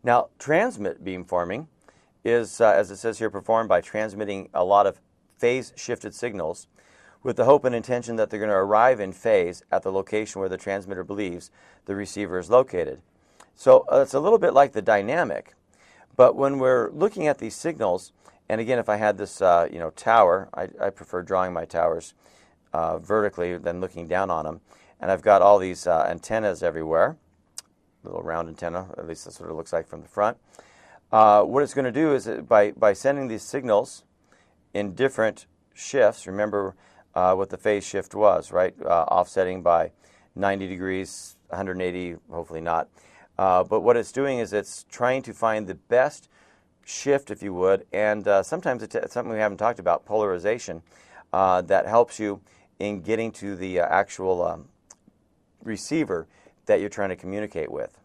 Now, transmit beamforming is, as it says here, performed by transmitting a lot of phase-shifted signals with the hope and intention that they're going to arrive in phase at the location where the transmitter believes the receiver is located. So it's a little bit like the dynamic, but when we're looking at these signals, and again, if I had this tower, I prefer drawing my towers vertically than looking down on them, and I've got all these antennas everywhere, little round antenna, at least that's what it looks like from the front. What it's going to do is by sending these signals in different shifts, remember what the phase shift was, right? Offsetting by 90 degrees, 180, hopefully not. But what it's doing is it's trying to find the best shift, if you would, and sometimes it's something we haven't talked about, polarization, that helps you in getting to the actual receiver that you're trying to communicate with.